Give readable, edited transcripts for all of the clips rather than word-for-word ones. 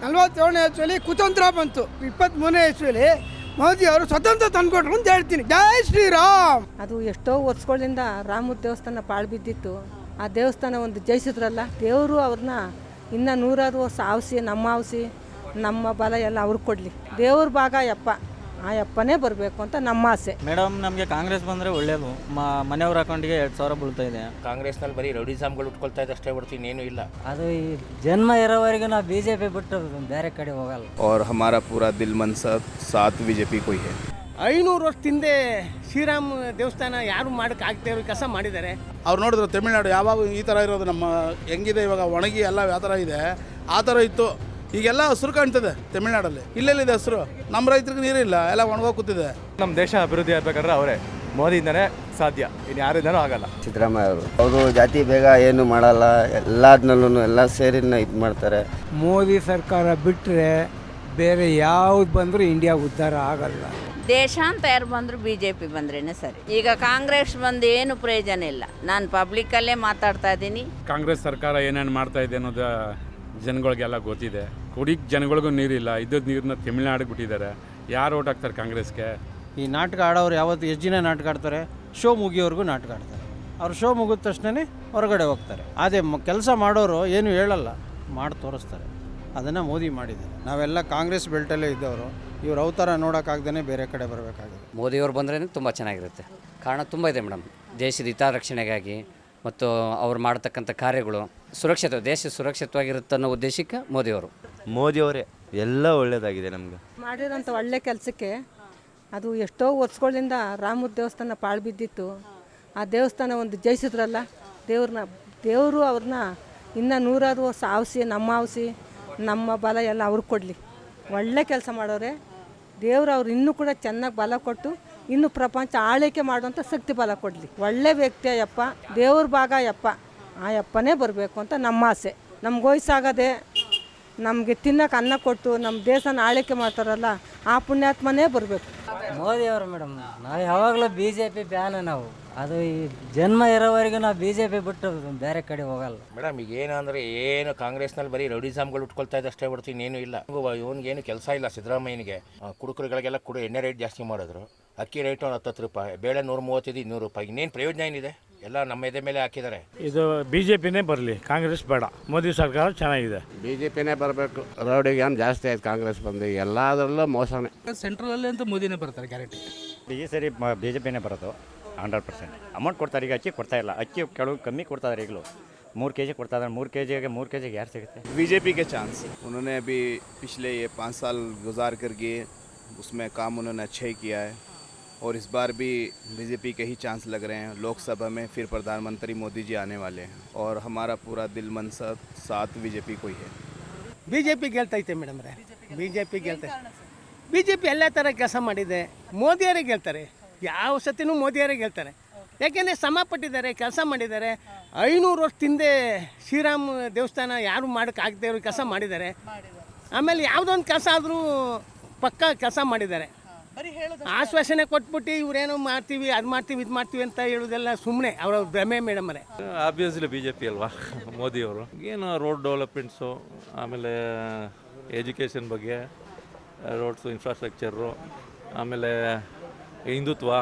47ನೇ ಇಸ್ವಿಯಲ್ಲಿ ಕುತಂತ್ರ ಬಂತು. 23ನೇ ಇಸ್ವಿಯಲ್ಲಿ ಮೋದಿ ಅವರು ಸ್ವತಂತ್ರ ತಂದುಕೊಟ್ರು ಅಂತ ಹೇಳ್ತೀನಿ. ಜೈ ಶ್ರೀರಾಮ್. ಅದು ಎಷ್ಟೋ ವರ್ಷಗಳಿಂದ ರಾಮದ ದೇವಸ್ಥಾನ ಪಾಳು ಬಿದ್ದಿತ್ತು. ಆ ದೇವಸ್ಥಾನ ಒಂದು ಜಯಿಸಿದ್ರಲ್ಲ, ದೇವರು ಅವ್ರನ್ನ ಇನ್ನೂ 100 ವರ್ಷ ಆವಸಿ, ನಮ್ಮ ಬಲ ಎಲ್ಲ ಅವ್ರಿಗೆ ಕೊಡಲಿ. ದೇವ್ರ ಭಾಗ ಯಪ್ಪ, ಆ ಯಪ್ಪನೇ ಬರಬೇಕು ಅಂತ ನಮ್ಮ ಆಸೆ. ಮೇಡಮ್, ನಮಗೆ ಕಾಂಗ್ರೆಸ್ ಬಂದರೆ ಒಳ್ಳೆಯದು. ಮನೆಯವ್ರ ಅಕೌಂಟಿಗೆ 2,000 ಬೀಳ್ತಾ ಇದೆ. ಕಾಂಗ್ರೆಸ್ನಲ್ಲಿ ಬರೀ ರೌಡಿಸಮ್ಗಳು ಉಟ್ಕೊಳ್ತಾ ಇದೆ ಅಷ್ಟೇ ಹೊರತು ಇನ್ನೇನು ಇಲ್ಲ. ಅದು ಈ ಜನ್ಮ ಇರೋವರೆಗೂ ನಾವು BJP ಬಿಟ್ಟು ಬೇರೆ ಕಡೆ ಹೋಗಲ್ಲ. और हमारा पूरा दिल मन साथ BJP को ही है. 500 ವರ್ಷದಿಂದ ಶ್ರೀರಾಮ್ ದೇವಸ್ಥಾನ ಯಾರು ಮಾಡೋಕ್ಕಾಗದೇ ಇರೋ ಕೆಲಸ ಮಾಡಿದ್ದಾರೆ. ಅವ್ರು ನೋಡಿದ್ರು ತಮಿಳ್ನಾಡು ಯಾವಾಗ ಈ ಥರ ಇರೋದು, ನಮ್ಮ ಹೆಂಗಿದೆ ಇವಾಗ ಒಣಗಿ ಎಲ್ಲ ಯಾವ ಥರ ಇದೆ ಆ ಥರ ಇತ್ತು. ಈಗೆಲ್ಲ ಹಸಿರು ಕಾಣ್ತದೆ ತಮಿಳ್ನಾಡಲ್ಲಿ. ಇಲ್ಲೆಲ್ಲಿದೆ ಹಸಿರು? ನಮ್ಮ ರೈತರಿಗೆ ನೀರಿಲ್ಲ, ಎಲ್ಲ ಒಣಗೋಗಿ ಕೂತಿದೆ. ನಮ್ಮ ದೇಶ ಅಭಿವೃದ್ಧಿ ಆಗಬೇಕಾದ್ರೆ ಅವರೇ, ಮೋದಿಯಿಂದನೇ ಸಾಧ್ಯ, ಇನ್ನು ಯಾರಿಂದನೂ ಆಗಲ್ಲ. ಸಿದ್ದರಾಮಯ್ಯ ಅವರು ಜಾತಿ ಬೇಗ ಏನು ಮಾಡಲ್ಲ, ಎಲ್ಲದನ್ನಲ್ಲೂ ಎಲ್ಲ ಸೇರಿ ಇದು ಮಾಡ್ತಾರೆ. ಮೋದಿ ಸರ್ಕಾರ ಬಿಟ್ಟರೆ ಬೇರೆ ಯಾವ್ದು ಬಂದರೂ ಇಂಡಿಯಾ ಉದ್ಧಾರ ಆಗಲ್ಲ. ದೇಶ ಅಂತ ಯಾರು ಬಂದರೂ BJP ಬಂದ್ರೇ ಸರಿ. ಈಗ ಕಾಂಗ್ರೆಸ್ ಬಂದು ಏನು ಪ್ರಯೋಜನ ಇಲ್ಲ. ನಾನು ಪಬ್ಲಿಕ್ಕಲ್ಲೇ ಮಾತಾಡ್ತಾ ಇದ್ದೀನಿ. ಕಾಂಗ್ರೆಸ್ ಸರ್ಕಾರ ಏನೇನು ಮಾಡ್ತಾ ಇದೆ ಅನ್ನೋದು ಜನಗಳಿಗೆಲ್ಲ ಗೊತ್ತಿದೆ. ಕುಡಿಗೆ ಜನಗಳಿಗೂ ನೀರಿಲ್ಲ, ಇದ್ದದ್ದು ನೀರನ್ನ ತಮಿಳ್ನಾಡಿಗೆ ಬಿಟ್ಟಿದ್ದಾರೆ. ಯಾರು ಓಟ್ ಹಾಕ್ತಾರೆ ಕಾಂಗ್ರೆಸ್ಗೆ? ಈ ನಾಟಕ ಆಡೋರು ಯಾವತ್ತು ಎಷ್ಟು ದಿನ ನಾಟಕ ಆಡ್ತಾರೆ? ಶೋ ಮುಗಿಯೋವರೆಗೂ ನಾಟಕ ಆಡ್ತಾರೆ. ಅವ್ರು ಶೋ ಮುಗಿದ ತಕ್ಷಣ ಹೊರಗಡೆ ಹೋಗ್ತಾರೆ. ಅದೇ ಕೆಲಸ ಮಾಡೋರು ಏನು ಹೇಳಲ್ಲ, ಮಾಡಿ ತೋರಿಸ್ತಾರೆ. ಅದನ್ನು ಮೋದಿ ಮಾಡಿದ್ದಾರೆ. ನಾವೆಲ್ಲ ಕಾಂಗ್ರೆಸ್ ಬೆಲ್ಟಲ್ಲೇ ಇದ್ದವರು. ಇವ್ರು ಅವತಾರ ನೋಡೋಕ್ಕಾಗ್ದೇ ಬೇರೆ ಕಡೆ ಬರಬೇಕಾಗಿದೆ. ಮೋದಿಯವರು ಬಂದ್ರೇ ತುಂಬ ಚೆನ್ನಾಗಿರುತ್ತೆ. ಕಾರಣ ತುಂಬ ಇದೆ ಮೇಡಮ್. ದೇಶದ ಹಿತರಕ್ಷಣೆಗಾಗಿ ಮತ್ತು ಅವ್ರು ಮಾಡ್ತಕ್ಕಂಥ ಕಾರ್ಯಗಳು ಸುರಕ್ಷಿತ, ದೇಶ ಸುರಕ್ಷಿತವಾಗಿರುತ್ತೆ ಅನ್ನೋ ಉದ್ದೇಶಕ್ಕೆ ಮೋದಿಯವರೇ ಎಲ್ಲ ಒಳ್ಳೆಯದಾಗಿದೆ ನಮಗೆ ಮಾಡಿರೋಂಥ ಒಳ್ಳೆ ಕೆಲಸಕ್ಕೆ. ಅದು ಎಷ್ಟೋ ವರ್ಷಗಳಿಂದ ರಾಮದ ದೇವಸ್ಥಾನ ಪಾಳು ಬಿದ್ದಿತ್ತು. ಆ ದೇವಸ್ಥಾನ ಒಂದು ಜಯಿಸಿದ್ರಲ್ಲ, ದೇವರು ಅವ್ರನ್ನ ಇನ್ನೂ 100 ವರ್ಷ ಆವಸಿ, ನಮ್ಮ ಬಲ ಎಲ್ಲ ಅವ್ರಿಗೆ ಕೊಡಲಿ. ಒಳ್ಳೆ ಕೆಲಸ ಮಾಡೋರೆ. ದೇವರು ಅವ್ರು ಇನ್ನೂ ಕೂಡ ಚೆನ್ನಾಗಿ ಬಲ ಕೊಟ್ಟು ಇನ್ನು ಪ್ರಪಂಚ ಆಳ್ವಿಕೆ ಮಾಡುವಂಥ ಶಕ್ತಿ ಬಲ ಕೊಡಲಿ. ಒಳ್ಳೆ ವ್ಯಕ್ತಿ ಯಪ್ಪ, ದೇವ್ರ ಭಾಗ ಯಪ್ಪ, ಆ ಯಪ್ಪನೇ ಬರಬೇಕು ಅಂತ ನಮ್ಮ ಆಸೆ. ನಮ್ಗೆ ವಯಸ್ಸಾಗದೆ ನಮಗೆ ತಿನ್ನೋಕೆ ಅನ್ನ ಕೊಟ್ಟು ನಮ್ಮ ದೇಶನ ಆಳ್ವಿಕೆ ಮಾಡ್ತಾರಲ್ಲ, ಆ ಪುಣ್ಯಾತ್ಮನೇ ಬರಬೇಕು. ಮೋದಿಯವರು ಮೇಡಮ್, ನಾವು ಯಾವಾಗಲೂ BJP ಫ್ಯಾನ್. ನಾವು ಅದು ಈ ಜನ್ಮ ಇರೋವರೆಗೂ ನಾವು BJP ಬಿಟ್ಟು ಬೇರೆ ಕಡೆ ಹೋಗಲ್ಲ. ಮೇಡಮ್, ಈಗ ಏನಂದರೆ ಏನು ಕಾಂಗ್ರೆಸ್ನಲ್ಲಿ ಬರೀ ರೌಡಿಸಮ್ಗಳು ಉಟ್ಕೊಳ್ತಾ ಇದೆ ಅಷ್ಟೇ ಹೊರತು ಇನ್ನೇನು ಇಲ್ಲ. ಇವನಿಗೇನು ಕೆಲಸ ಇಲ್ಲ. ಸಿದ್ದರಾಮಯ್ಯನಿಗೆ ಕುಡುಕರುಗಳಿಗೆಲ್ಲ ಎಣ್ಣೆ ರೇಟ್ ಜಾಸ್ತಿ ಮಾಡಿದ್ರು. ಅಕ್ಕಿ ರೇಟು 10 ರೂಪಾಯಿ, ಬೇಳೆ 135, 200 ರೂಪಾಯಿ. ಇನ್ನೇನು ಪ್ರಯೋಜನ ಏನಿದೆ? ಎಲ್ಲ ನಮ್ಮ ಎದೆ ಮೇಲೆ ಹಾಕಿದ್ದಾರೆ. ಇದು BJPನೇ ಬರಲಿ, ಕಾಂಗ್ರೆಸ್ ಬೇಡ. ಮೋದಿ ಸರ್ಕಾರ ಚೆನ್ನಾಗಿದೆ. BJPನೇ ಬರಬೇಕು. ರೌಡಿಗೆ ಏನು ಜಾಸ್ತಿ ಆಯ್ತು ಕಾಂಗ್ರೆಸ್ ಬಂದು, ಎಲ್ಲದರಲ್ಲೂ ಮೋಸನೇ. ಸೆಂಟ್ರಲಲ್ಲಿ ಅಂತ ಮೋದಿನೇ ಬರ್ತಾರೆ ಗ್ಯಾರಂಟಿ. ಈ ಸರಿ BJPನೇ ಬರೋದು 100%. ಅಮೌಂಟ್ ಕೊಡ್ತಾರೆ. ಈಗ ಅಕ್ಕಿ ಕೊಡ್ತಾ ಇಲ್ಲ, ಅಕ್ಕಿ ಕೆಲವು ಕಮ್ಮಿ ಕೊಡ್ತಾ ಇದ್ದಾರೆ. ಈಗಲೂ 3 kg ಕೊಡ್ತಾ ಇದ್ದಾರೆ. 3 kgಗೆ ಯಾರು ಸಿಗುತ್ತೆ? BJP के चांस उन्होंने अभी पिछले ये 5 साल गुजार कर गए, उसमें काम उन्होंने अच्छा ही किया है. और इस बार भी BJP के ही चांस लग रहे हैं. लोकसभा में फिर प्रधानमंत्री मोदी जी आने वाले हैं और हमारा पूरा दिल मन साथ BJP को ही है. BJP ಗೆಲ್ತೈತೆ ಮೇಡಮ್ರೆ. BJP ಗೆಲ್ತೈತೆ. BJP ಎಲ್ಲ ಥರ ಕೆಲಸ ಮಾಡಿದೆ. ಮೋದಿಯವರೇ ಗೆಲ್ತಾರೆ. ಯಾವ ಸತಿನೂ ಮೋದಿಯವರೇ ಗೆಲ್ತಾರೆ. ಯಾಕೆಂದರೆ ಶ್ರಮ ಪಟ್ಟಿದ್ದಾರೆ, ಕೆಲಸ ಮಾಡಿದ್ದಾರೆ. 500 ವರ್ಷದಿಂದ ಶ್ರೀರಾಮ್ ದೇವಸ್ಥಾನ ಯಾರು ಮಾಡೋಕ್ಕಾಗದೇ ಇರೋ ಕೆಲಸ ಮಾಡಿದ್ದಾರೆ. ಆಮೇಲೆ ಯಾವುದೊಂದು ಕೆಲಸ ಆದರೂ ಪಕ್ಕ ಕೆಲಸ ಮಾಡಿದ್ದಾರೆ. ಆಶ್ವಾಸನೆ ಕೊಟ್ಬಿಟ್ಟು ಇವರೇನೋ ಮಾಡ್ತೀವಿ, ಅದು ಮಾಡ್ತೀವಿ, ಇದು ಮಾಡ್ತೀವಿ ಅಂತ ಹೇಳೋದೆಲ್ಲ ಸುಮ್ಮನೆ ಅವರ ಭ್ರಮೆ ಮೇಡಮರೇ. ಆಬ್ವಿಯಸ್ಲಿ BJP ಅಲ್ವಾ ಮೋದಿಯವರು. ಏನು ರೋಡ್ ಡೆವಲಪ್ಮೆಂಟ್ಸು, ಆಮೇಲೆ ಎಜುಕೇಷನ್ ಬಗ್ಗೆ, ರೋಡ್ಸು, ಇನ್ಫ್ರಾಸ್ಟ್ರಕ್ಚರು, ಆಮೇಲೆ ಹಿಂದುತ್ವ,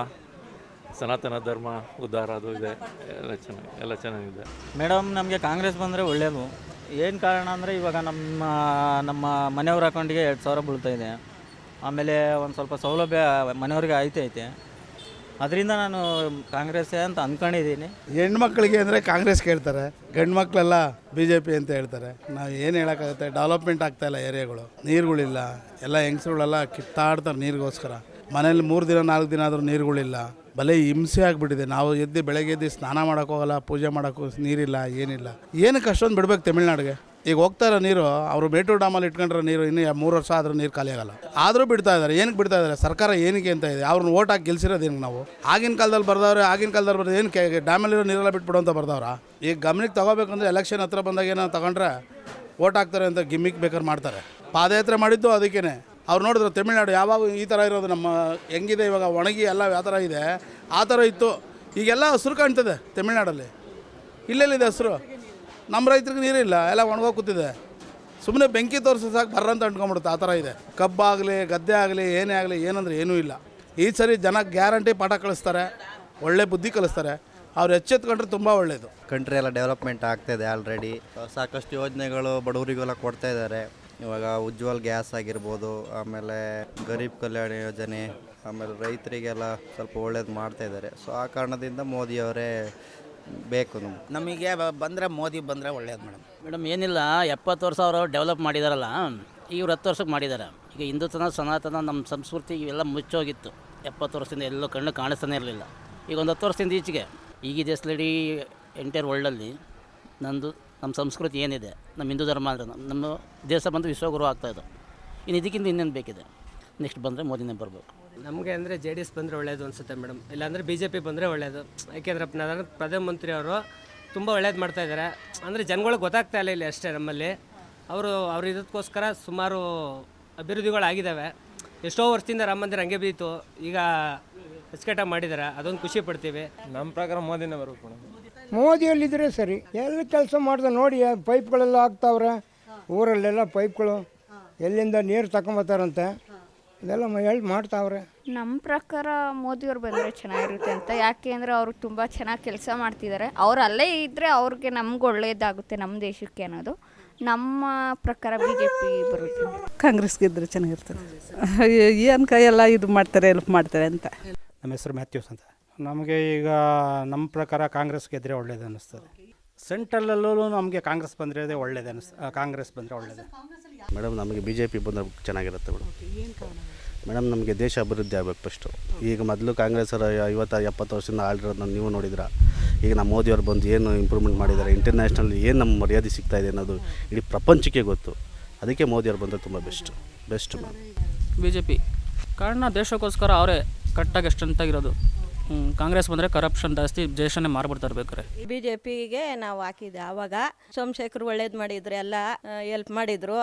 ಸನಾತನ ಧರ್ಮ ಉದ್ಧಾರ, ಅದು ಇದೆ. ಎಲ್ಲ ಚೆನ್ನಾಗಿದೆ. ಮೇಡಮ್, ನಮಗೆ ಕಾಂಗ್ರೆಸ್ ಬಂದರೆ ಒಳ್ಳೆಯದು. ಏನು ಕಾರಣ ಅಂದರೆ ಇವಾಗ ನಮ್ಮ ಮನೆಯವ್ರ ಅಕೌಂಟಿಗೆ 2,000 ಬೀಳ್ತಾ ಇದೆ. ಆಮೇಲೆ ಒಂದು ಸ್ವಲ್ಪ ಸೌಲಭ್ಯ ಮನೆಯವ್ರಿಗೆ ಐತೆ. ಅದರಿಂದ ನಾನು ಕಾಂಗ್ರೆಸ್ಸೇ ಅಂತ ಅಂದ್ಕೊಂಡಿದ್ದೀನಿ. ಹೆಣ್ಮಕ್ಳಿಗೆ ಅಂದರೆ ಕಾಂಗ್ರೆಸ್ ಕೇಳ್ತಾರೆ, ಗಂಡು ಮಕ್ಕಳೆಲ್ಲ BJP ಅಂತ ಹೇಳ್ತಾರೆ. ನಾವು ಏನು ಹೇಳೋಕ್ಕಾಗುತ್ತೆ? ಡೆವಲಪ್ಮೆಂಟ್ ಆಗ್ತಾಯಿಲ್ಲ, ಏರಿಯಾಗಳು ನೀರುಗಳಿಲ್ಲ. ಎಲ್ಲ ಹೆಂಗಸ್ರುಗಳೆಲ್ಲ ಕಿತ್ತಾಡ್ತಾರೆ ನೀರಿಗೋಸ್ಕರ. ಮನೇಲಿ 3 ದಿನ 4 ದಿನ ಆದರೂ ನೀರುಗಳಿಲ್ಲ. ಭಲೇ ಹಿಂಸೆ ಆಗಿಬಿಟ್ಟಿದೆ. ನಾವು ಬೆಳಗ್ಗೆ ಎದ್ದು ಸ್ನಾನ ಮಾಡೋಕ್ಕೋಗಲ್ಲ, ಪೂಜೆ ಮಾಡೋಕ್ಕೂ ನೀರಿಲ್ಲ, ಏನಿಲ್ಲ. ಏನಕ್ಕೆ ಅಷ್ಟೊಂದು ಬಿಡ್ಬೇಕು ತಮಿಳ್ನಾಡಿಗೆ? ಈಗ ಹೋಗ್ತಾಯಿರೋ ನೀರು ಅವರು ಮೇಟೂರು ಡ್ಯಾಮಲ್ಲಿ ಇಟ್ಕೊಂಡ್ರೆ ನೀರು ಇನ್ನೂ 3 ವರ್ಷ ಆದರೂ ನೀರು ಖಾಲಿ ಆಗಲ್ಲ. ಆದರೂ ಬಿಡ್ತಾ ಇದ್ದಾರೆ. ಏನಕ್ಕೆ ಬಿಡ್ತಾ ಇದ್ದಾರೆ? ಸರ್ಕಾರ ಏನಕ್ಕೆ ಅಂತ ಇದೆ? ಅವ್ರನ್ನ ಓಟ್ ಹಾಕಿ ಗೆಲ್ಸಿರೋದೇನು ನಾವು? ಆಗಿನ ಕಾಲದಲ್ಲಿ ಬರ್ದವ್ರೆ ಏನು ಡ್ಯಾಮಲ್ಲಿರೋ ನೀರೆಲ್ಲ ಬಿಟ್ಬಿಡು ಅಂತ ಬರ್ದವ್ರ? ಈಗ ಗಮನಕ್ಕೆ ತೊಗೋಬೇಕಂದ್ರೆ ಎಲೆಕ್ಷನ್ ಹತ್ರ ಬಂದಾಗ ಏನೋ ತಗೊಂಡ್ರೆ ಓಟ್ ಹಾಕ್ತಾರೆ ಅಂತ ಗಿಮ್ಮಿಕ್ ಬೇಕಾದ್ರೆ ಮಾಡ್ತಾರೆ. ಪಾದಯಾತ್ರೆ ಮಾಡಿದ್ದು ಅದಕ್ಕೇ. ಅವ್ರು ನೋಡಿದ್ರು ತಮಿಳ್ನಾಡು ಯಾವಾಗ ಈ ಥರ ಇರೋದು, ನಮ್ಮ ಹೆಂಗಿದೆ ಇವಾಗ ಒಣಗಿ ಎಲ್ಲ ಯಾವ ಥರ ಇದೆ ಆ ಥರ ಇತ್ತು. ಈಗೆಲ್ಲ ಹಸಿರು ಕಾಣ್ತದೆ ತಮಿಳ್ನಾಡಲ್ಲಿ. ಇಲ್ಲೆಲ್ಲಿದೆ ಹಸಿರು? ನಮ್ಮ ರೈತರಿಗೆ ನೀರಿಲ್ಲ, ಎಲ್ಲ ಒಣಗೋಗಿ ಕೂತಿದೆ. ಸುಮ್ಮನೆ ಬೆಂಕಿ ತೋರಿಸೋ ಸಾಕು ಬರ್ರಂತ ಅಂಟ್ಕೊಂಡ್ಬಿಡುತ್ತೆ. ಆ ಥರ ಇದೆ. ಕಬ್ಬಾಗಲಿ ಗದ್ದೆ ಆಗಲಿ ಏನೇ ಆಗಲಿ ಏನಂದ್ರೆ ಏನೂ ಇಲ್ಲ. ಈ ಸರಿ ಜನ ಗ್ಯಾರಂಟಿ ಪಾಠ ಕಳಿಸ್ತಾರೆ, ಒಳ್ಳೆ ಬುದ್ಧಿ ಕಲಿಸ್ತಾರೆ. ಅವ್ರು ಎಚ್ಚೆತ್ಕೊಂಡ್ರೆ ತುಂಬ ಒಳ್ಳೆಯದು. ಕಂಟ್ರಿ ಎಲ್ಲ ಡೆವಲಪ್ಮೆಂಟ್ ಆಗ್ತಾಯಿದೆ ಆಲ್ರೆಡಿ. ಸಾಕಷ್ಟು ಯೋಜನೆಗಳು ಬಡವರಿಗೆಲ್ಲ ಕೊಡ್ತಾ ಇದ್ದಾರೆ. ಇವಾಗ ಉಜ್ವಲ್ ಗ್ಯಾಸ್ ಆಗಿರ್ಬೋದು, ಆಮೇಲೆ ಗರೀಬ್ ಕಲ್ಯಾಣ ಯೋಜನೆ, ಆಮೇಲೆ ರೈತರಿಗೆಲ್ಲ ಸ್ವಲ್ಪ ಒಳ್ಳೇದು ಮಾಡ್ತಾ ಇದ್ದಾರೆ. ಸೊ ಆ ಕಾರಣದಿಂದ ಮೋದಿಯವರೇ ಬೇಕು ನಮಗೆ ಬಂದರೆ ಮೋದಿ ಬಂದರೆ ಒಳ್ಳೇದು ಮೇಡಮ್ ಏನಿಲ್ಲ, 70 ವರ್ಷ ಅವರು ಡೆವಲಪ್ ಮಾಡಿದಾರಲ್ಲ, ಇವ್ರು 10 ವರ್ಷಕ್ಕೆ ಮಾಡಿದ್ದಾರೆ. ಈಗ ಹಿಂದುತ್ವನ ಸನಾತನ ನಮ್ಮ ಸಂಸ್ಕೃತಿ ಇವೆಲ್ಲ ಮುಚ್ಚೋಗಿತ್ತು. 70 ವರ್ಷದಿಂದ ಎಲ್ಲೋ ಕಣ್ಣು ಕಾಣಿಸ್ತಾನೆ ಇರಲಿಲ್ಲ. ಈಗ ಒಂದು 10 ವರ್ಷದಿಂದ ಈಚೆಗೆ ಈಗ ದೇಶದಲ್ಲಿ ಎಂಟೈರ್ ವರ್ಲ್ಡಲ್ಲಿ ನಮ್ಮ ಸಂಸ್ಕೃತಿ ಏನಿದೆ, ನಮ್ಮ ಹಿಂದೂ ಧರ್ಮ ಅಂದರೆ ನಮ್ಮ ದೇಶ ಬಂದು ವಿಶ್ವಗುರು ಆಗ್ತಾಯಿದ್ದು. ಇನ್ನು ಇದಕ್ಕಿಂತ ಇನ್ನೇನು ಬೇಕಿದೆ? ನೆಕ್ಸ್ಟ್ ಬಂದರೆ ಮೋದಿನೇ ಬರಬೇಕು. ನಮಗೆ ಅಂದರೆ JDS ಬಂದರೆ ಒಳ್ಳೆಯದು ಅನಿಸುತ್ತೆ ಮೇಡಮ್. ಇಲ್ಲಾಂದರೆ BJP ಬಂದರೆ ಒಳ್ಳೆಯದು. ಯಾಕೆಂದರೆ ಪ್ರಧಾನಮಂತ್ರಿ ಅವರು ತುಂಬ ಒಳ್ಳೇದು ಮಾಡ್ತಾಯಿದ್ದಾರೆ. ಅಂದರೆ ಜನಗಳಿಗೆ ಗೊತ್ತಾಗ್ತಾ ಇಲ್ಲ ಇಲ್ಲಿ ಅಷ್ಟೇ. ನಮ್ಮಲ್ಲಿ ಅವರು ಇದಕ್ಕೋಸ್ಕರ ಸುಮಾರು ಅಭಿವೃದ್ಧಿಗಳಾಗಿದ್ದಾವೆ. ಎಷ್ಟೋ ವರ್ಷದಿಂದ ರಾಮ ಮಂದಿರ ಹಂಗೆ ಬಿದ್ದಿತ್ತು, ಈಗ ಅಚ್ಚುಕಟ್ಟಾಗಿ ಮಾಡಿದ್ದಾರೆ. ಅದೊಂದು ಖುಷಿ ಪಡ್ತೀವಿ. ನಮ್ಮ ಪ್ರಕಾರ ಮೋದಿನೇ ಬರಬೇಕು ಮೇಡಮ್. ಮೋದಿಯಲ್ಲಿದ್ದರೆ ಸರಿ. ಎಲ್ಲ ಕೆಲಸ ಮಾಡ್ದೆ ನೋಡಿ, ಪೈಪ್ಗಳೆಲ್ಲ ಹಾಕ್ತಾವ್ರೆ ಊರಲ್ಲೆಲ್ಲ ಪೈಪ್ಗಳು. ಎಲ್ಲಿಂದ ನೀರು ತಗೊಂಬತ್ತಾರಂತೆ, ಇದೆಲ್ಲ ಹೇಳಿ ಮಾಡ್ತಾವ್ರೆ. ನಮ್ಮ ಪ್ರಕಾರ ಮೋದಿಯವ್ರು ಬಂದರೆ ಚೆನ್ನಾಗಿರುತ್ತೆ ಅಂತ. ಯಾಕೆ ಅಂದರೆ ಅವರು ತುಂಬ ಚೆನ್ನಾಗಿ ಕೆಲಸ ಮಾಡ್ತಿದ್ದಾರೆ. ಅವ್ರು ಅಲ್ಲೇ ಇದ್ದರೆ ಅವ್ರಿಗೆ ನಮ್ಗೆ ಒಳ್ಳೆಯದಾಗುತ್ತೆ, ನಮ್ಮ ದೇಶಕ್ಕೆ ಅನ್ನೋದು ನಮ್ಮ ಪ್ರಕಾರ. BJP ಬರುತ್ತೆ. ಕಾಂಗ್ರೆಸ್ ಗೆದ್ದರೆ ಚೆನ್ನಾಗಿರ್ತದೆ. ಏನು ಕೈಯೆಲ್ಲ ಇದು ಮಾಡ್ತಾರೆ, ಹೆಲ್ಪ್ ಮಾಡ್ತಾರೆ ಅಂತ. ನಮ್ಮ ಹೆಸರು ಮ್ಯಾಥ್ಯೂಸ್ ಅಂತ. ನಮಗೆ ಈಗ ನಮ್ಮ ಪ್ರಕಾರ ಕಾಂಗ್ರೆಸ್ ಗೆದ್ದರೆ ಒಳ್ಳೇದು ಅನ್ನಿಸ್ತದೆ. ಸೆಂಟ್ರಲ್ಲೂ ನಮಗೆ ಕಾಂಗ್ರೆಸ್ ಬಂದರೆ ಒಳ್ಳೇದು ಕಾಂಗ್ರೆಸ್ ಬಂದರೆ ಒಳ್ಳೇದು. ಮೇಡಮ್ ನಮಗೆ BJP ಬಂದರೆ ಚೆನ್ನಾಗಿರುತ್ತೆ ಮೇಡಮ್. ನಮಗೆ ದೇಶ ಅಭಿವೃದ್ಧಿ ಆಗಬೇಕು ಫಸ್ಟು. ಈಗ ಮೊದಲು ಕಾಂಗ್ರೆಸ್ಸರು 50-70 ವರ್ಷದಿಂದ ಆಳಿರೋದನ್ನ ನೀವು ನೋಡಿದ್ರ. ಈಗ ನಮ್ಮ ಮೋದಿಯವ್ರು ಬಂದು ಏನು ಇಂಪ್ರೂವ್ಮೆಂಟ್ ಮಾಡಿದ್ದಾರೆ, ಇಂಟರ್ನ್ಯಾಷನಲ್ ಏನು ನಮ್ಮ ಮರ್ಯಾದೆ ಸಿಗ್ತಾ ಇದೆ ಅನ್ನೋದು ಇಡೀ ಪ್ರಪಂಚಕ್ಕೆ ಗೊತ್ತು. ಅದಕ್ಕೆ ಮೋದಿಯವ್ರು ಬಂದರೆ ತುಂಬ ಬೆಸ್ಟ್ ಮೇಡಮ್. BJP ಕಾರಣ ದೇಶಕ್ಕೋಸ್ಕರ ಅವರೇ ಕರೆಕ್ಟಾಗಿ ಸ್ಟ್ರೆಂತಾಗಿರೋದು. ಕಾಂಗ್ರೆಸ್ ಬಂದರೆ ಕರಪ್ಷನ್ ಜಾಸ್ತಿ, ದೇಶನೇ ಮಾರ್ಬಿಡ್ತಾರೆ ಬೇಕಾರೆ. BJPಗೆ ನಾವು ಹಾಕಿದ್ದೆ. ಆವಾಗ ಸೋಮಶೇಖರ್ ಒಳ್ಳೇದು ಮಾಡಿದ್ರು, ಎಲ್ಲ ಹೆಲ್ಪ್ ಮಾಡಿದ್ರು,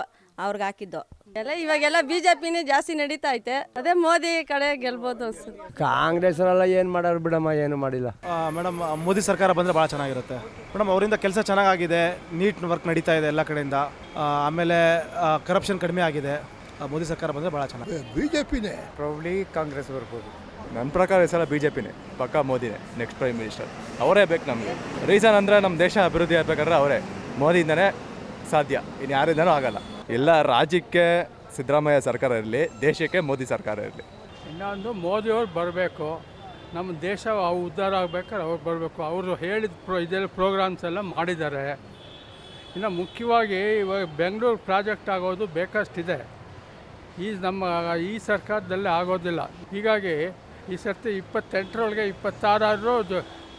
ಅವ್ರಿಗೆ ಹಾಕಿದ್ದು ಎಲ್ಲ. ಇವಾಗೆಲ್ಲ BJPನೇ ಜಾಸ್ತಿ ನಡೀತಾ ಐತೆ. ಅದೇ ಮೋದಿ ಕಡೆ ಗೆಲ್ಬೋದು ಅನ್ಸುತ್ತೆ. ಕಾಂಗ್ರೆಸ್ಸರೆಲ್ಲ ಏನು ಮಾಡೋರು ಬಿಡಮ್ಮ, ಏನು ಮಾಡಿಲ್ಲ ಮೇಡಮ್. ಮೋದಿ ಸರ್ಕಾರ ಬಂದರೆ ಭಾಳ ಚೆನ್ನಾಗಿರುತ್ತೆ ಮೇಡಮ್. ಅವರಿಂದ ಕೆಲಸ ಚೆನ್ನಾಗಿದೆ, ನೀಟ್ ವರ್ಕ್ ನಡೀತಾ ಇದೆ ಎಲ್ಲ ಕಡೆಯಿಂದ. ಆಮೇಲೆ ಕರಪ್ಷನ್ ಕಡಿಮೆ ಆಗಿದೆ. ಮೋದಿ ಸರ್ಕಾರ ಬಂದರೆ ಭಾಳ ಚೆನ್ನಾಗಿ. BJPನೇ ಪ್ರಾಬ್ಲಿ ಕಾಂಗ್ರೆಸ್ ಬರ್ಬೋದು. ನನ್ನ ಪ್ರಕಾರ ಈ ಸಲ BJPನೇ ಪಕ್ಕಾ. ಮೋದಿನೇ ನೆಕ್ಸ್ಟ್ ಪ್ರೈಮ್ ಮಿನಿಸ್ಟರ್. ಅವರೇ ಬೇಕು ನಮಗೆ. ರೀಸನ್ ಅಂದರೆ ನಮ್ಮ ದೇಶ ಅಭಿವೃದ್ಧಿ ಆಗಬೇಕಾದ್ರೆ ಅವರೇ, ಮೋದಿಯಿಂದನೇ ಸಾಧ್ಯ, ಇನ್ನು ಯಾರಿಂದನೂ ಆಗಲ್ಲ. ಎಲ್ಲ ರಾಜ್ಯಕ್ಕೆ ಸಿದ್ದರಾಮಯ್ಯ ಸರ್ಕಾರ ಇರಲಿ, ದೇಶಕ್ಕೆ ಮೋದಿ ಸರ್ಕಾರ ಇರಲಿ. ಇನ್ನೊಂದು ಮೋದಿಯವ್ರು ಬರಬೇಕು, ನಮ್ಮ ದೇಶ ಉದ್ಧಾರ ಆಗಬೇಕಾದ್ರೆ ಅವ್ರು ಬರಬೇಕು. ಅವರು ಹೇಳಿದ ಇದೆಲ್ಲ ಪ್ರೋಗ್ರಾಮ್ಸ್ ಎಲ್ಲ ಮಾಡಿದ್ದಾರೆ. ಇನ್ನು ಮುಖ್ಯವಾಗಿ ಇವಾಗ ಬೆಂಗಳೂರು ಪ್ರಾಜೆಕ್ಟ್ ಆಗೋದು ಬೇಕಷ್ಟಿದೆ. ಈ ಸರ್ಕಾರದಲ್ಲಿ ಆಗೋದಿಲ್ಲ. ಹೀಗಾಗಿ ಈ ಸರ್ತಿ 28ರೊಳಗೆ 26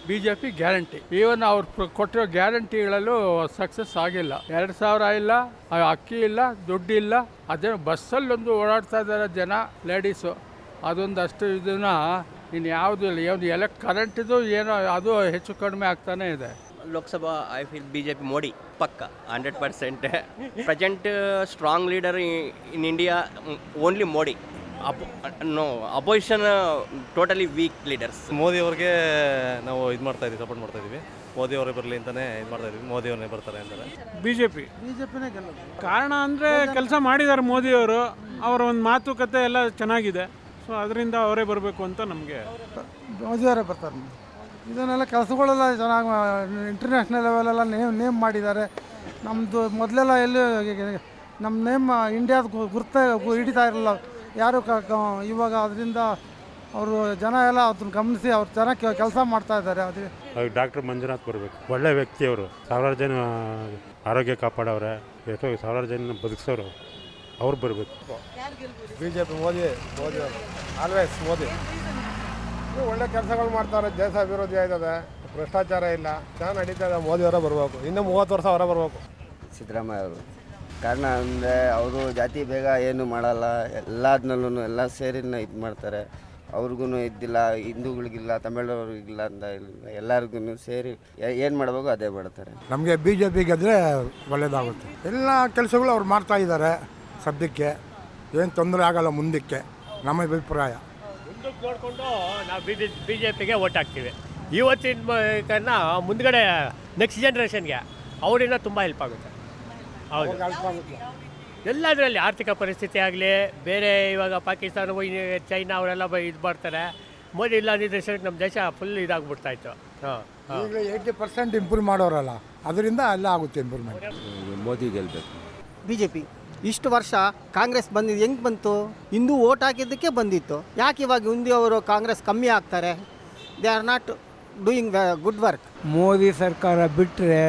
BJP ಗ್ಯಾರಂಟಿ. ಈವನ್ ಅವ್ರು ಕೊಟ್ಟಿರೋ ಗ್ಯಾರಂಟಿಗಳಲ್ಲೂ ಸಕ್ಸಸ್ ಆಗಿಲ್ಲ. 2000 ಇಲ್ಲ, ಅಕ್ಕಿ ಇಲ್ಲ, ದುಡ್ಡು ಇಲ್ಲ. ಅದೇನು ಬಸ್ಸಲ್ಲೊಂದು ಓಡಾಡ್ತಾ ಇದ್ದಾರೆ ಜನ, ಲೇಡೀಸು. ಅದೊಂದಷ್ಟು ಇದನ್ನು ಇನ್ನು ಯಾವುದೂ ಇಲ್ಲ. ಕರೆಂಟಿದು ಏನೋ ಅದು ಹೆಚ್ಚು ಕಡಿಮೆ ಆಗ್ತಾನೇ ಇದೆ. Lok Sabha I feel BJP Modi ಪಕ್ಕ 100%. Present strong leader in India only Modi. Opposition totally weak leaders. ಮೋದಿಯವ್ರಿಗೆ ನಾವು ಇದು ಮಾಡ್ತಾಯಿದ್ದೀವಿ, ಸಪೋರ್ಟ್ ಮಾಡ್ತಾಯಿದ್ದೀವಿ. ಮೋದಿಯವರೇ ಬರಲಿ ಅಂತಲೇ ಇದು ಮಾಡ್ತಾಯಿದ್ದೀವಿ. ಮೋದಿಯವ್ರನ್ನೇ ಬರ್ತಾರೆ ಅಂತಾರೆ. BJPನೇ ಗೆಲ್ಲೋದು. ಕಾರಣ ಅಂದರೆ ಕೆಲಸ ಮಾಡಿದ್ದಾರೆ ಮೋದಿಯವರು. ಅವರ ಒಂದು ಮಾತುಕತೆ ಎಲ್ಲ ಚೆನ್ನಾಗಿದೆ. ಸೊ ಅದರಿಂದ ಅವರೇ ಬರಬೇಕು ಅಂತ ನಮಗೆ. ಮೋದಿಯವರೇ ಬರ್ತಾರೆ. ಇದನ್ನೆಲ್ಲ ಕೆಲಸಗಳೆಲ್ಲ ಚೆನ್ನಾಗಿ ಇಂಟರ್ನ್ಯಾಷನಲ್ ಲೆವೆಲೆಲ್ಲ ನೇಮ್ ಮಾಡಿದ್ದಾರೆ. ನಮ್ಮದು ಮೊದಲೆಲ್ಲ ಎಲ್ಲಿ ನಮ್ಮ ನೇಮ್ ಇಂಡಿಯಾದ ಗುರ್ತ ಹಿಡಿತಾ ಇರಲಿಲ್ಲ ಯಾರು. ಇವಾಗ ಅದರಿಂದ ಅವರು ಜನ ಎಲ್ಲ ಅದನ್ನ ಗಮನಿಸಿ ಅವ್ರು ಚೆನ್ನಾಗಿ ಕೆಲಸ ಮಾಡ್ತಾ ಇದ್ದಾರೆ. ಅದು ಡಾಕ್ಟರ್ ಮಂಜುನಾಥ್ ಬರಬೇಕು. ಒಳ್ಳೆ ವ್ಯಕ್ತಿ ಅವರು. ಸಾವಿರಾರು ಜನ ಆರೋಗ್ಯ ಕಾಪಾಡವ್ರೆ, ಎಷ್ಟೋ ಸಾವಿರಾರು ಜನ ಬದುಕಿಸೋರು. ಅವ್ರು ಬರಬೇಕು. BJP Modi always Modi. ಒಳ್ಳೆ ಕೆಲಸಗಳು ಮಾಡ್ತಾರೆ, ದೇಶ ಅಭಿವೃದ್ಧಿ ಆಯ್ತದೆ, ಭ್ರಷ್ಟಾಚಾರ ಇಲ್ಲ, ಚೆನ್ನಾಗಿ ನಡೀತಾ ಇದೆ. ಮೋದಿಯವರೇ ಬರಬೇಕು. ಇನ್ನೂ 30 ವರ್ಷ ಅವರೇ ಬರಬೇಕು. ಸಿದ್ದರಾಮಯ್ಯ ಅವರು. ಕಾರಣ ಅಂದರೆ ಅವರು ಜಾತಿ ಬೇಗ ಏನು ಮಾಡಲ್ಲ, ಎಲ್ಲದನ್ನಲ್ಲೂ ಎಲ್ಲ ಸೇರಿ ಇದು ಮಾಡ್ತಾರೆ. ಅವ್ರಿಗೂ ಇದ್ದಿಲ್ಲ, ಹಿಂದೂಗಳಿಗಿಲ್ಲ, ತಮಿಳವ್ರಿಗಿಲ್ಲ ಅಂತ ಇಲ್ಲ, ಎಲ್ಲರಿಗೂ ಸೇರಿ ಏನು ಮಾಡಬೇಕು ಅದೇ ಮಾಡ್ತಾರೆ. ನಮಗೆ BJP ಗೆದ್ದರೆ ಒಳ್ಳೆಯದಾಗುತ್ತೆ. ಎಲ್ಲ ಕೆಲಸಗಳು ಅವ್ರು ಮಾಡ್ತಾ ಇದ್ದಾರೆ. ಸದ್ಯಕ್ಕೆ ಏನು ತೊಂದರೆ ಆಗಲ್ಲ ಮುಂದಕ್ಕೆ, ನಮ್ಮ ಅಭಿಪ್ರಾಯ. ಮುಂದಕ್ಕೆ ನೋಡಿಕೊಂಡು ನಾವು BJPಗೆ ಓಟ್ ಹಾಕ್ತೀವಿ. ಇವತ್ತಿನ ಮುಂದ್ಗಡೆ ನೆಕ್ಸ್ಟ್ ಜನ್ರೇಷನ್ಗೆ ಅವರಿಂದ ತುಂಬ ಹೆಲ್ಪ್ ಆಗುತ್ತೆ. ಹೌದು ಎಲ್ಲದರಲ್ಲಿ ಆರ್ಥಿಕ ಪರಿಸ್ಥಿತಿ ಆಗಲಿ, ಬೇರೆ ಇವಾಗ ಪಾಕಿಸ್ತಾನ ಚೈನಾ ಅವರೆಲ್ಲ ಇದು ಮಾಡ್ತಾರೆ. ಮೋದಿ ಇಲ್ಲ ಅಂದಿದ್ದ ನಮ್ಮ ದೇಶ ಫುಲ್ ಇದಾಗ್ಬಿಡ್ತಾಯಿತ್ತು. ಈಗಲೇ 80% ಇಂಪ್ರೂವ್ ಮಾಡೋರಲ್ಲ, ಅದರಿಂದ ಎಲ್ಲ ಆಗುತ್ತೆ ಇಂಪ್ರೂವ್ಮೆಂಟ್. ಮೋದಿ ಗೆಲ್ಲಬೇಕು. BJP ಇಷ್ಟು ವರ್ಷ ಕಾಂಗ್ರೆಸ್ ಬಂದಿದ್ದು ಹೆಂಗೆ ಬಂತು? ಹಿಂದೂ ಓಟ್ ಹಾಕಿದ್ದಕ್ಕೆ ಬಂದಿತ್ತು. ಯಾಕೆ ಇವಾಗ ಹಿಂದೂ ಅವರು ಕಾಂಗ್ರೆಸ್ ಕಮ್ಮಿ ಆಗ್ತಾರೆ? They are not doing good work. Modi ಸರ್ಕಾರ ಬಿಟ್ಟರೆ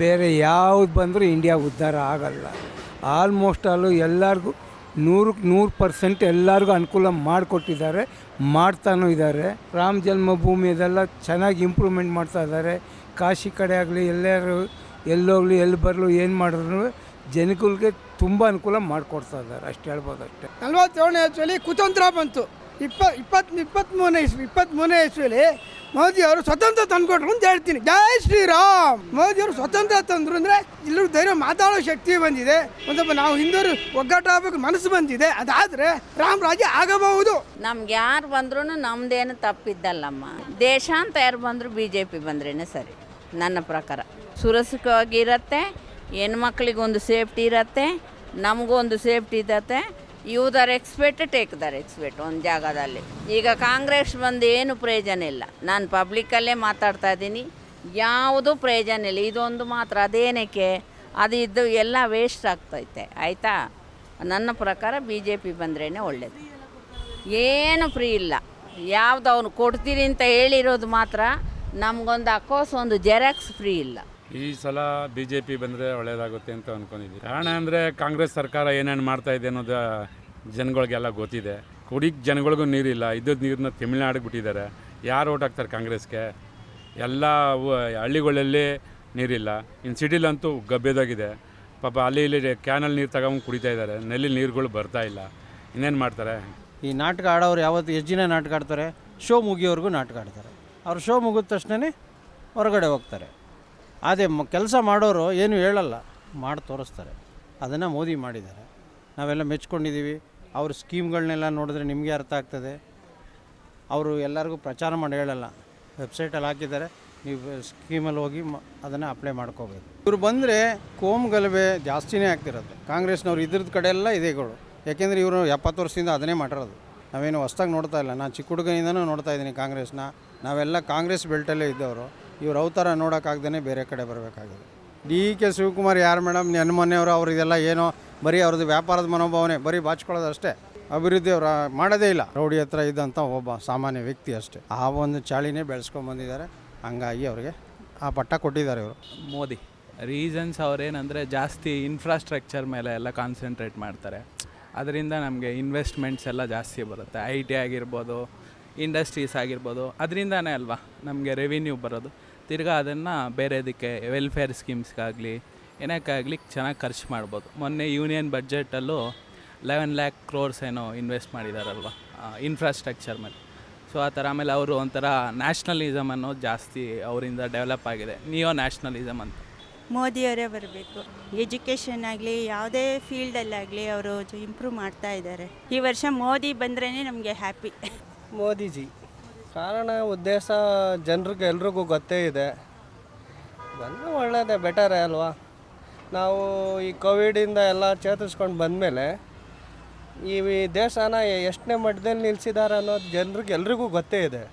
ಬೇರೆ ಯಾವ್ದು ಬಂದರೂ ಇಂಡಿಯಾ ಉದ್ಧಾರ ಆಗಲ್ಲ. ಆಲ್ಮೋಸ್ಟ್ ಆಲು ಎಲ್ಲರಿಗೂ 100% ಎಲ್ಲರಿಗೂ ಅನುಕೂಲ ಮಾಡಿಕೊಟ್ಟಿದ್ದಾರೆ, ಮಾಡ್ತಾನೂ ಇದ್ದಾರೆ. ರಾಮ ಜನ್ಮಭೂಮಿ ಇದೆಲ್ಲ ಚೆನ್ನಾಗಿ ಇಂಪ್ರೂವ್ಮೆಂಟ್ ಮಾಡ್ತಾ ಇದ್ದಾರೆ. ಕಾಶಿ ಕಡೆ ಆಗಲಿ, ಎಲ್ಲೋಗಲಿ ಎಲ್ಲಿ ಬರಲು ಏನು ಮಾಡಿದ್ರು ಜನಗಳಿಗೆ ತುಂಬ ಅನುಕೂಲ ಮಾಡಿಕೊಡ್ತಾ ಇದ್ದಾರೆ, ಅಷ್ಟು ಹೇಳ್ಬೋದು ಅಷ್ಟೇ. 47ನೇ ಇಸ್ವಿಯಲ್ಲಿ ಕುತಂತ್ರ ಬಂತು. 23ನೇ ಇಸ್ವಿಯಲ್ಲಿ ಮೋದಿಯವರು ಸ್ವತಂತ್ರ ತಂದುಕೊಟ್ರು ಅಂತ ಹೇಳ್ತೀನಿ. ಜೈ ಶ್ರೀರಾಮ್. ಮೋದಿಯವರು ಸ್ವತಂತ್ರ ತಂದರು ಅಂದರೆ ಎಲ್ಲರೂ ಧೈರ್ಯ ಮಾತಾಡೋ ಶಕ್ತಿ ಬಂದಿದೆ. ಒಂದು ನಾವು ಹಿಂದೂರು ಒಗ್ಗಟ್ಟಾಗಬೇಕು ಮನಸ್ಸು ಬಂದಿದೆ. ಅದಾದರೆ ರಾಮರಾಜ್ಯ ಆಗಬಹುದು. ನಮ್ಗೆ ಯಾರು ಬಂದ್ರೂ ನಮ್ದೇನು ತಪ್ಪಿದ್ದಲ್ಲಮ್ಮ. ದೇಶ ಅಂತ ಯಾರು ಬಂದರೂ BJP ಬಂದ್ರೇ ಸರಿ ನನ್ನ ಪ್ರಕಾರ. ಸುರಕ್ಷಿತವಾಗಿರುತ್ತೆ, ಹೆಣ್ಮಕ್ಳಿಗೊಂದು ಸೇಫ್ಟಿ ಇರುತ್ತೆ, ನಮಗೂ ಒಂದು ಸೇಫ್ಟಿ ಇರುತ್ತೆ. You there expect take there expect ಒಂದು ಜಾಗದಲ್ಲಿ. ಈಗ ಕಾಂಗ್ರೆಸ್ ಬಂದು ಏನು ಪ್ರಯೋಜನ ಇಲ್ಲ. ನಾನು ಪಬ್ಲಿಕ್ಕಲ್ಲೇ ಮಾತಾಡ್ತಾ ಇದ್ದೀನಿ, ಯಾವುದೂ ಪ್ರಯೋಜನ ಇಲ್ಲ. ಇದೊಂದು ಮಾತ್ರ, ಅದೇನಕ್ಕೆ ಅದು ಇದ್ದು ಎಲ್ಲ ವೇಸ್ಟ್ ಆಗ್ತೈತೆ ಆಯಿತಾ. ನನ್ನ ಪ್ರಕಾರ BJP ಬಂದ್ರೇ ಒಳ್ಳೆಯದು. ಏನು ಫ್ರೀ ಇಲ್ಲ. ಯಾವ್ದು ಅವನು ಕೊಡ್ತೀರಿ ಅಂತ ಹೇಳಿರೋದು ಮಾತ್ರ, ನಮಗೊಂದು ಅಕೋಸ್ ಒಂದು ಜೆರಾಕ್ಸ್ ಫ್ರೀ ಇಲ್ಲ. ಈ ಸಲ BJP ಬಂದರೆ ಒಳ್ಳೆಯದಾಗುತ್ತೆ ಅಂತ ಅಂದ್ಕೊಂಡಿದ್ದೀವಿ. ಕಾರಣ ಅಂದರೆ ಕಾಂಗ್ರೆಸ್ ಸರ್ಕಾರ ಏನೇನು ಮಾಡ್ತಾ ಇದೆ ಅನ್ನೋದು ಜನಗಳಿಗೆಲ್ಲ ಗೊತ್ತಿದೆ. ಕುಡಿಗೆ ಜನಗಳಿಗೂ ನೀರಿಲ್ಲ, ಇದ್ದದ್ದು ನೀರನ್ನ ತಮಿಳ್ನಾಡಿಗೆ ಬಿಟ್ಟಿದ್ದಾರೆ. ಯಾರು ಓಟ್ ಹಾಕ್ತಾರೆ ಕಾಂಗ್ರೆಸ್ಗೆ? ಎಲ್ಲ ಹಳ್ಳಿಗಳಲ್ಲಿ ನೀರಿಲ್ಲ. ಇನ್ನು ಸಿಟಿಲಂತೂ ಗಬ್ಬೆದಾಗಿದೆ. ಪಾಪ ಅಲ್ಲಿ ಇಲ್ಲಿ ಕ್ಯಾನಲ್ಲಿ ನೀರು ತಗೊಂಡು ಕುಡಿತಾ ಇದ್ದಾರೆ. ನಲ್ಲಿ ನೀರುಗಳು ಬರ್ತಾ ಇಲ್ಲ. ಇನ್ನೇನು ಮಾಡ್ತಾರೆ? ಈ ನಾಟಕ ಆಡೋರು ಯಾವತ್ತು ಎಷ್ಟು ದಿನ ನಾಟಕ ಆಡ್ತಾರೆ? ಶೋ ಮುಗಿಯೋವರೆಗೂ ನಾಟಕ ಆಡ್ತಾರೆ. ಅವ್ರು ಶೋ ಮುಗಿದ ತಕ್ಷಣವೇ ಹೊರಗಡೆ ಹೋಗ್ತಾರೆ. ಅದೇ ಕೆಲಸ ಮಾಡೋರು ಏನು ಹೇಳಲ್ಲ, ಮಾಡಿ ತೋರಿಸ್ತಾರೆ. ಅದನ್ನು ಮೋದಿ ಮಾಡಿದ್ದಾರೆ, ನಾವೆಲ್ಲ ಮೆಚ್ಕೊಂಡಿದ್ದೀವಿ. ಅವ್ರ ಸ್ಕೀಮ್ಗಳನ್ನೆಲ್ಲ ನೋಡಿದ್ರೆ ನಿಮಗೆ ಅರ್ಥ ಆಗ್ತದೆ. ಅವರು ಎಲ್ಲರಿಗೂ ಪ್ರಚಾರ ಮಾಡಿ ಹೇಳಲ್ಲ, ವೆಬ್ಸೈಟಲ್ಲಿ ಹಾಕಿದ್ದಾರೆ, ನೀವು ಸ್ಕೀಮಲ್ಲಿ ಹೋಗಿ ಅದನ್ನು ಅಪ್ಲೈ ಮಾಡ್ಕೋಬೇಕು. ಇವರು ಬಂದರೆ ಕೋಮು ಗಲಭೆ ಜಾಸ್ತಿನೇ ಆಗ್ತಿರೋದು. ಕಾಂಗ್ರೆಸ್ನವ್ರು ಇದ್ರದ್ದು ಕಡೆ ಎಲ್ಲ ಇದೆಗಳು. ಯಾಕೆಂದರೆ ಇವರು 70 ವರ್ಷದಿಂದ ಅದನ್ನೇ ಮಾಡಿರೋದು. ನಾವೇನು ಹೊಸ್ದಾಗಿ ನೋಡ್ತಾ ಇಲ್ಲ. ನಾನು ಚಿಕ್ಕ ಹುಡುಗನಿಂದನೂ ನೋಡ್ತಾ ಇದ್ದೀನಿ ಕಾಂಗ್ರೆಸ್ನ. ನಾವೆಲ್ಲ ಕಾಂಗ್ರೆಸ್ ಬೆಲ್ಟಲ್ಲೇ ಇದ್ದವರು. ಇವ್ರು ಅವತಾರ ನೋಡೋಕ್ಕಾಗ್ದೇ ಬೇರೆ ಕಡೆ ಬರಬೇಕಾಗಿದೆ. DK ಶಿವಕುಮಾರ್ ಯಾರು ಮೇಡಮ್? ಮೊನ್ನೆಯವರು ಅವ್ರು ಇದೆಲ್ಲ ಏನೋ ಬರೀ ಅವ್ರದ್ದು ವ್ಯಾಪಾರದ ಮನೋಭಾವನೆ, ಬರೀ ಬಾಚ್ಕೊಳ್ಳೋದು ಅಷ್ಟೇ. ಅಭಿವೃದ್ಧಿ ಅವ್ರು ಮಾಡೋದೇ ಇಲ್ಲ. ರೌಡಿ ಹತ್ರ ಇದ್ದಂಥ ಒಬ್ಬ ಸಾಮಾನ್ಯ ವ್ಯಕ್ತಿ ಅಷ್ಟೇ. ಆ ಒಂದು ಚಾಳಿನೇ ಬೆಳೆಸ್ಕೊಂಡ್ಬಂದಿದ್ದಾರೆ. ಹಂಗಾಗಿ ಅವ್ರಿಗೆ ಆ ಪಟ್ಟ ಕೊಟ್ಟಿದ್ದಾರೆ ಇವರು. ಮೋದಿ ರೀಸನ್ಸ್ ಅವ್ರೇನಂದರೆ ಜಾಸ್ತಿ ಇನ್ಫ್ರಾಸ್ಟ್ರಕ್ಚರ್ ಮೇಲೆ ಎಲ್ಲ ಕಾನ್ಸಂಟ್ರೇಟ್ ಮಾಡ್ತಾರೆ. ಅದರಿಂದ ನಮಗೆ ಇನ್ವೆಸ್ಟ್ಮೆಂಟ್ಸ್ ಎಲ್ಲ ಜಾಸ್ತಿ ಬರುತ್ತೆ. IT ಆಗಿರ್ಬೋದು, ಇಂಡಸ್ಟ್ರೀಸ್ ಆಗಿರ್ಬೋದು, ಅದರಿಂದನೇ ಅಲ್ವಾ ನಮಗೆ ರೆವಿನ್ಯೂ ಬರೋದು. ತಿರ್ಗಾ ಅದನ್ನು ಬೇರೆದಕ್ಕೆ ವೆಲ್ಫೇರ್ ಸ್ಕೀಮ್ಸ್ಗಾಗಲಿ ಏನಕ್ಕಾಗಲಿ ಚೆನ್ನಾಗಿ ಖರ್ಚು ಮಾಡ್ಬೋದು. ಮೊನ್ನೆ ಯೂನಿಯನ್ ಬಡ್ಜೆಟಲ್ಲೂ 11 lakh crores ಏನೋ ಇನ್ವೆಸ್ಟ್ ಮಾಡಿದಾರಲ್ವ ಇನ್ಫ್ರಾಸ್ಟ್ರಕ್ಚರ್ ಮೇಲೆ. ಸೊ ಆ ಥರ. ಆಮೇಲೆ ಅವರು ಒಂಥರ ನ್ಯಾಷನಲಿಸಮ್ ಅನ್ನೋದು ಜಾಸ್ತಿ ಅವರಿಂದ ಡೆವಲಪ್ ಆಗಿದೆ, ನಿಯೋ ನ್ಯಾಷನಲಿಸಮ್ ಅಂತ. ಮೋದಿಯವರೇ ಬರಬೇಕು. ಎಜುಕೇಷನ್ ಆಗಲಿ ಯಾವುದೇ ಫೀಲ್ಡಲ್ಲಾಗಲಿ ಅವರು ಇಂಪ್ರೂವ್ ಮಾಡ್ತಾ ಇದ್ದಾರೆ. ಈ ವರ್ಷ ಮೋದಿ ಬಂದ್ರೇ ನಮಗೆ ಹ್ಯಾಪಿ. ಮೋದಿಜಿ ಕಾರಣ ಉದ್ದೇಶ ಜನರಿಗೆ ಎಲ್ರಿಗೂ ಗೊತ್ತೇ ಇದೆ. ಬಂದರೆ ಒಳ್ಳೆಯದೇ, ಬೆಟರೇ ಅಲ್ವಾ. ನಾವು ಈ ಕೋವಿಡಿಂದ ಎಲ್ಲ ಚೇತರಿಸ್ಕೊಂಡು ಬಂದಮೇಲೆ ಈ ದೇಶನ ಎಷ್ಟನೇ ಮಟ್ಟದಲ್ಲಿ ನಿಲ್ಲಿಸಿದ್ದಾರೆ ಅನ್ನೋದು ಜನರಿಗೆ ಎಲ್ರಿಗೂ ಗೊತ್ತೇ ಇದೆ.